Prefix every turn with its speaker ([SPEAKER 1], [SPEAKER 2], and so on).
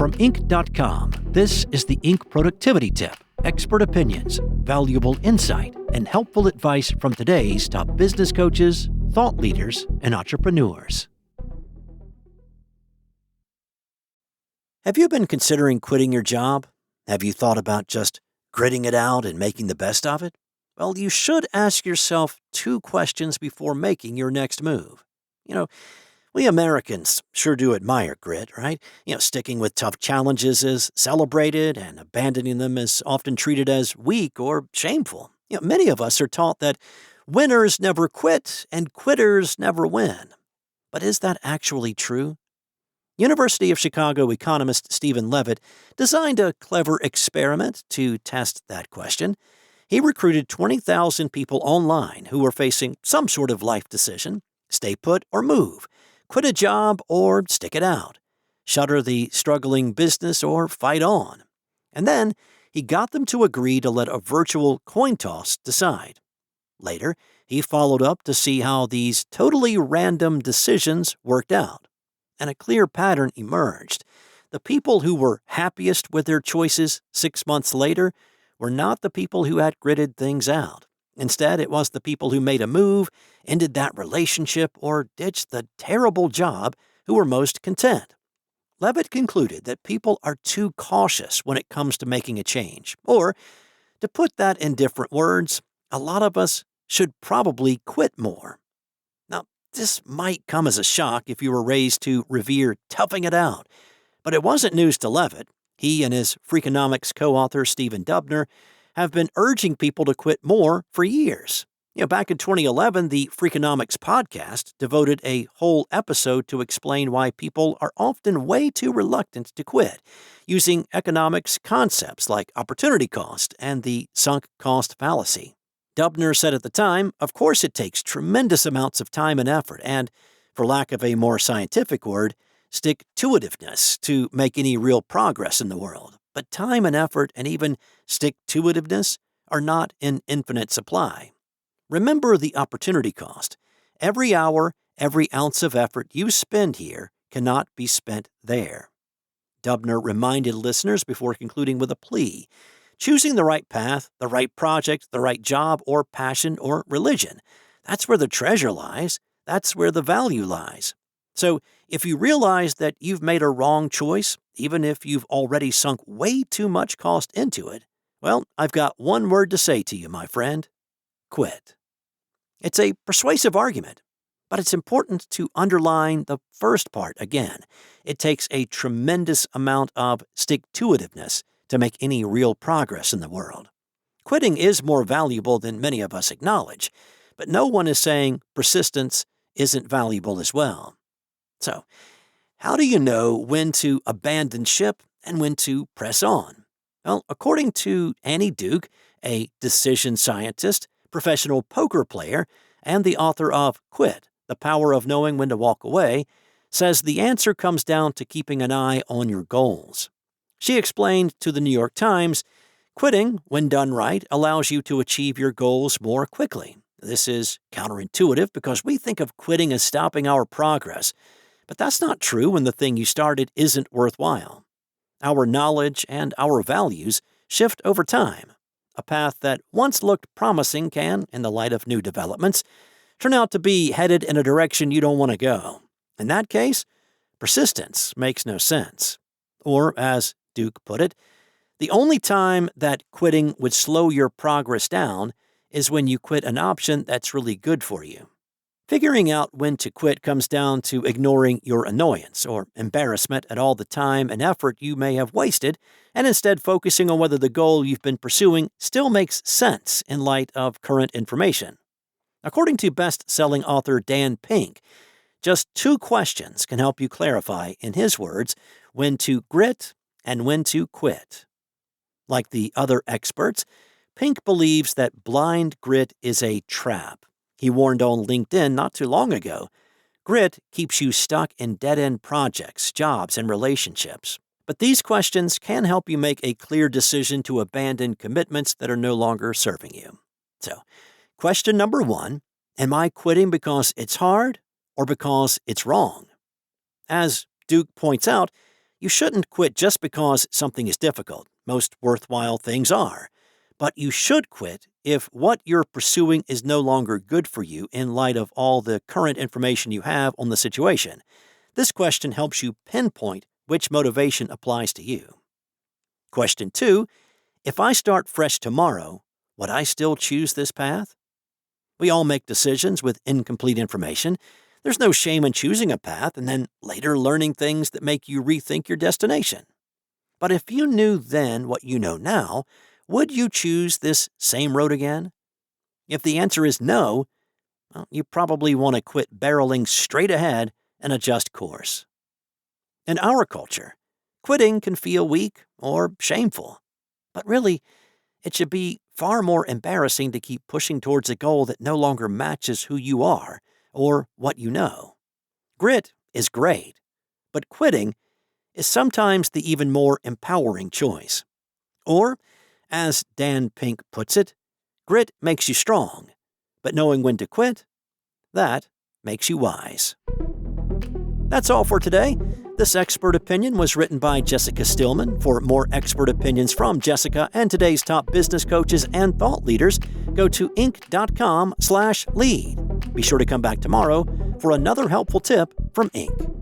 [SPEAKER 1] From Inc.com, this is the Inc. Productivity Tip. Expert opinions, valuable insight, and helpful advice from today's top business coaches, thought leaders, and entrepreneurs. Have you been considering quitting your job? Have you thought about just gritting it out and making the best of it? Well, you should ask yourself two questions before making your next move. We Americans sure do admire grit, right? Sticking with tough challenges is celebrated, and abandoning them is often treated as weak or shameful. Many of us are taught that winners never quit and quitters never win. But is that actually true? University of Chicago economist Stephen Levitt designed a clever experiment to test that question. He recruited 20,000 people online who were facing some sort of life decision: stay put or move, quit a job or stick it out, shutter the struggling business or fight on. And then he got them to agree to let a virtual coin toss decide. Later, he followed up to see how these totally random decisions worked out. And a clear pattern emerged. The people who were happiest with their choices 6 months later were not the people who had gritted things out. Instead, it was the people who made a move, ended that relationship, or ditched the terrible job who were most content. Levitt concluded that people are too cautious when it comes to making a change. Or, to put that in different words, a lot of us should probably quit more. Now, this might come as a shock if you were raised to revere toughing it out, but it wasn't news to Levitt. He and his Freakonomics co-author Stephen Dubner have been urging people to quit more for years. Back in 2011, the Freakonomics podcast devoted a whole episode to explain why people are often way too reluctant to quit, using economics concepts like opportunity cost and the sunk cost fallacy. Dubner said at the time, of course it takes tremendous amounts of time and effort and, for lack of a more scientific word, stick-to-itiveness to make any real progress in the world. But time and effort and even stick-to-itiveness are not in infinite supply. Remember the opportunity cost. Every hour, every ounce of effort you spend here cannot be spent there. Dubner reminded listeners before concluding with a plea: choosing the right path, the right project, the right job or passion or religion. That's where the treasure lies. That's where the value lies. So, if you realize that you've made a wrong choice, even if you've already sunk way too much cost into it, well, I've got one word to say to you, my friend: quit. It's a persuasive argument, but it's important to underline the first part again. It takes a tremendous amount of stick-to-itiveness to make any real progress in the world. Quitting is more valuable than many of us acknowledge, but no one is saying persistence isn't valuable as well. So, how do you know when to abandon ship and when to press on? Well, according to Annie Duke, a decision scientist, professional poker player, and the author of Quit: The Power of Knowing When to Walk Away, says the answer comes down to keeping an eye on your goals. She explained to the New York Times, quitting, when done right, allows you to achieve your goals more quickly. This is counterintuitive because we think of quitting as stopping our progress. But that's not true when the thing you started isn't worthwhile. Our knowledge and our values shift over time. A path that once looked promising can, in the light of new developments, turn out to be headed in a direction you don't want to go. In that case, persistence makes no sense. Or, as Duke put it, the only time that quitting would slow your progress down is when you quit an option that's really good for you. Figuring out when to quit comes down to ignoring your annoyance or embarrassment at all the time and effort you may have wasted, and instead focusing on whether the goal you've been pursuing still makes sense in light of current information. According to best-selling author Dan Pink, just two questions can help you clarify, in his words, when to grit and when to quit. Like the other experts, Pink believes that blind grit is a trap. He warned on LinkedIn not too long ago, grit keeps you stuck in dead-end projects, jobs, and relationships. But these questions can help you make a clear decision to abandon commitments that are no longer serving you. So, question number 1, am I quitting because it's hard or because it's wrong? As Duke points out, You shouldn't quit just because something is difficult. Most worthwhile things are. But you should quit if what you're pursuing is no longer good for you in light of all the current information you have on the situation. This question helps you pinpoint which motivation applies to you. Question 2. If I start fresh tomorrow, would I still choose this path? We all make decisions with incomplete information. There's no shame in choosing a path and then later learning things that make you rethink your destination. But if you knew then what you know now, would you choose this same road again? If the answer is no, well, you probably want to quit barreling straight ahead and adjust course. In our culture, quitting can feel weak or shameful. But really, it should be far more embarrassing to keep pushing towards a goal that no longer matches who you are or what you know. Grit is great, but quitting is sometimes the even more empowering choice. Or, as Dan Pink puts it, grit makes you strong, but knowing when to quit, that makes you wise. That's all for today. This expert opinion was written by Jessica Stillman. For more expert opinions from Jessica and today's top business coaches and thought leaders, go to Inc.com/lead. Be sure to come back tomorrow for another helpful tip from Inc.